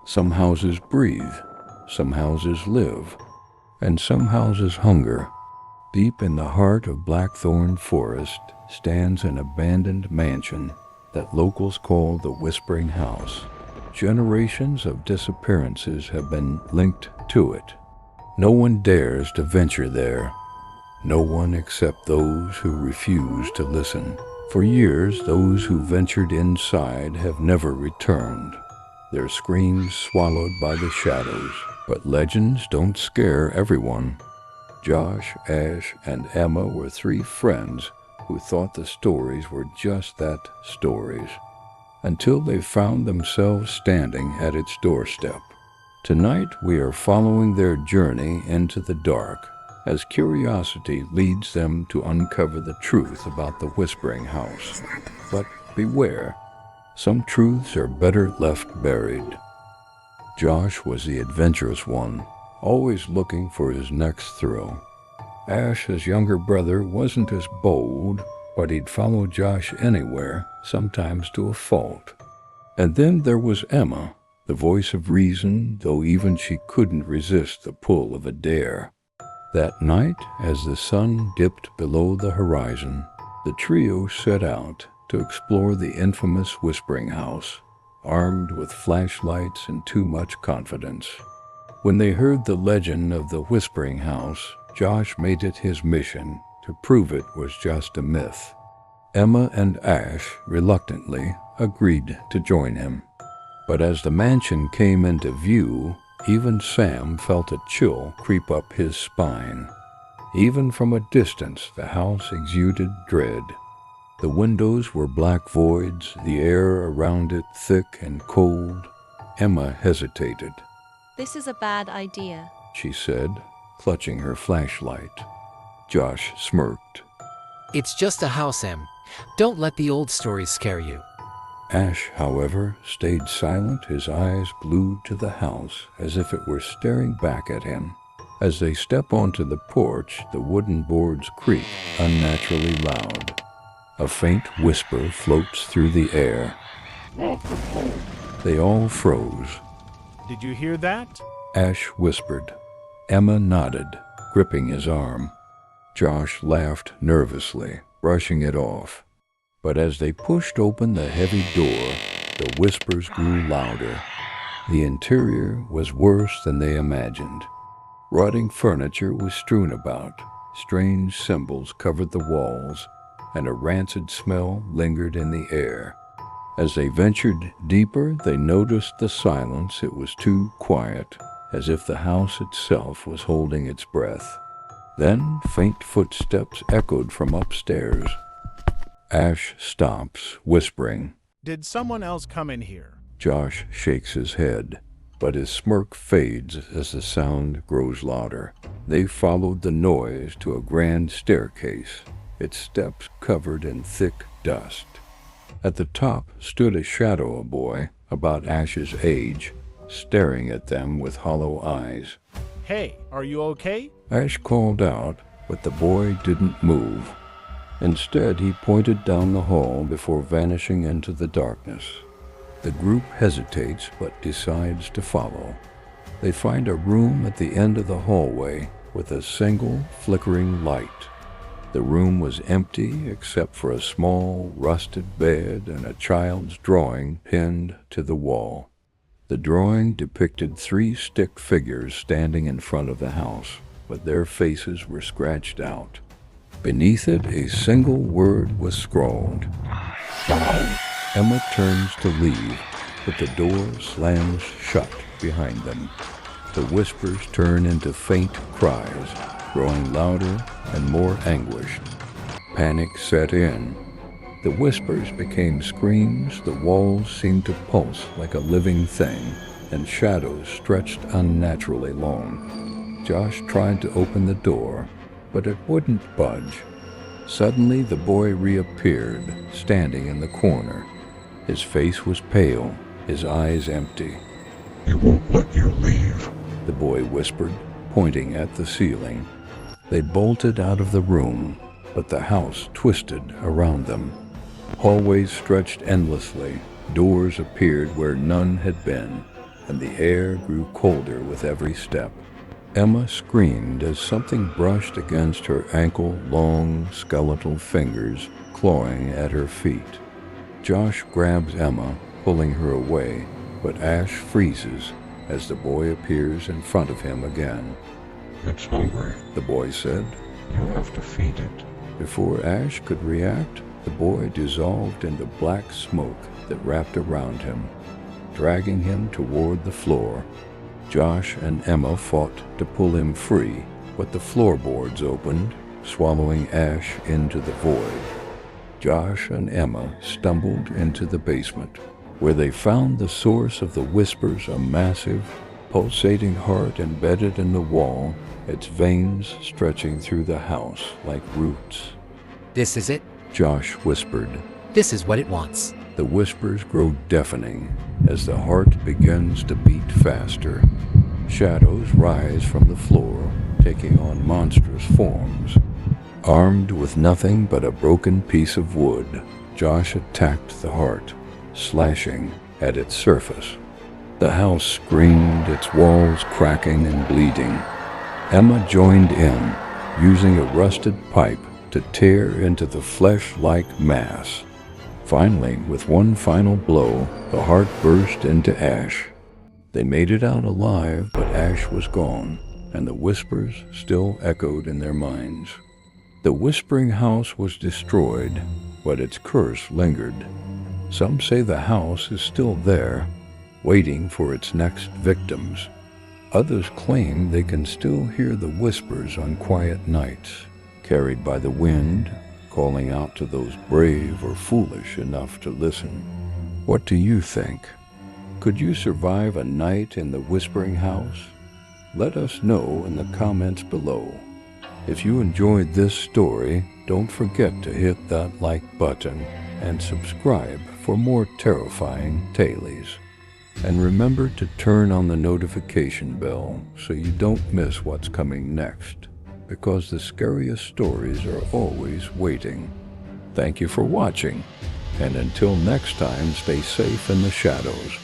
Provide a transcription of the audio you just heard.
Some houses breathe, some houses live, and some houses hunger. Deep in the heart of Blackthorn Forest stands an abandoned mansion that locals call the Whispering House. Generations of disappearances have been linked to it. No one dares to venture there. No one except those who refuse to listen. For years, those who ventured inside have never returned, their screams swallowed by the shadows. But legends don't scare everyone. Josh, Ash, and Emma were three friends who thought the stories were just that, stories, until they found themselves standing at its doorstep. Tonight, we are following their journey into the dark, as curiosity leads them to uncover the truth about the Whispering House. But beware, some truths are better left buried. Josh was the adventurous one, always looking for his next thrill. Ash, his younger brother, wasn't as bold, but he'd follow Josh anywhere, sometimes to a fault. And then there was Emma, the voice of reason, though even she couldn't resist the pull of a dare. That night, as the sun dipped below the horizon, the trio set out to explore the infamous Whispering House, armed with flashlights and too much confidence. When they heard the legend of the Whispering House, Josh made it his mission to prove it was just a myth. Emma and Ash reluctantly agreed to join him. But as the mansion came into view, even Sam felt a chill creep up his spine. Even from a distance, the house exuded dread. The windows were black voids, the air around it thick and cold. Emma hesitated. "This is a bad idea," she said, clutching her flashlight. Josh smirked. "It's just a house, Em. Don't let the old stories scare you." Ash, however, stayed silent, his eyes glued to the house as if it were staring back at him. As they step onto the porch, the wooden boards creak unnaturally loud. A faint whisper floats through the air. They all froze. "Did you hear that?" Ash whispered. Emma nodded, gripping his arm. Josh laughed nervously, brushing it off. But as they pushed open the heavy door, the whispers grew louder. The interior was worse than they imagined. Rotting furniture was strewn about, strange symbols covered the walls, and a rancid smell lingered in the air. As they ventured deeper, they noticed the silence. It was too quiet, as if the house itself was holding its breath. Then faint footsteps echoed from upstairs. Ash stops, whispering. "Did someone else come in here?" Josh shakes his head, but his smirk fades as the sound grows louder. They followed the noise to a grand staircase, its steps covered in thick dust. At the top stood a shadow boy, about Ash's age, staring at them with hollow eyes. "Hey, are you okay?" Ash called out, but the boy didn't move. Instead, he pointed down the hall before vanishing into the darkness. The group hesitates but decides to follow. They find a room at the end of the hallway with a single flickering light. The room was empty except for a small, rusted bed and a child's drawing pinned to the wall. The drawing depicted 3 stick figures standing in front of the house, but their faces were scratched out. Beneath it, a single word was scrawled. Emma turns to leave, but the door slams shut behind them. The whispers turn into faint cries, growing louder and more anguished. Panic set in. The whispers became screams, the walls seemed to pulse like a living thing, and shadows stretched unnaturally long. Josh tried to open the door, but it wouldn't budge. Suddenly the boy reappeared, standing in the corner. His face was pale, his eyes empty. "He won't let you leave," the boy whispered, pointing at the ceiling. They bolted out of the room, but the house twisted around them. Hallways stretched endlessly, doors appeared where none had been, and the air grew colder with every step. Emma screamed as something brushed against her ankle-long skeletal fingers, clawing at her feet. Josh grabs Emma, pulling her away, but Ash freezes as the boy appears in front of him again. It's hungry. The boy said. You have to feed it. Before Ash could react, the boy dissolved into black smoke that wrapped around him, dragging him toward the floor. Josh and Emma fought to pull him free, but the floorboards opened, swallowing Ash into the void. Josh and Emma stumbled into the basement, where they found the source of the whispers, a massive, pulsating heart embedded in the wall, its veins stretching through the house like roots. This is it. Josh whispered. This is what it wants. The whispers grow deafening as the heart begins to beat faster. Shadows rise from the floor, taking on monstrous forms. Armed with nothing but a broken piece of wood, Josh attacked the heart, slashing at its surface. The house screamed, its walls cracking and bleeding. Emma joined in, using a rusted pipe to tear into the flesh-like mass. Finally, with one final blow, the heart burst into ash. They made it out alive, but Ash was gone, and the whispers still echoed in their minds. The Whispering House was destroyed, but its curse lingered. Some say the house is still there, waiting for its next victims. Others claim they can still hear the whispers on quiet nights, carried by the wind, calling out to those brave or foolish enough to listen. What do you think? Could you survive a night in the Whispering House? Let us know in the comments below. If you enjoyed this story, don't forget to hit that like button and subscribe for more terrifying tales. And remember to turn on the notification bell so you don't miss what's coming next, because the scariest stories are always waiting. Thank you for watching, and until next time, stay safe in the shadows.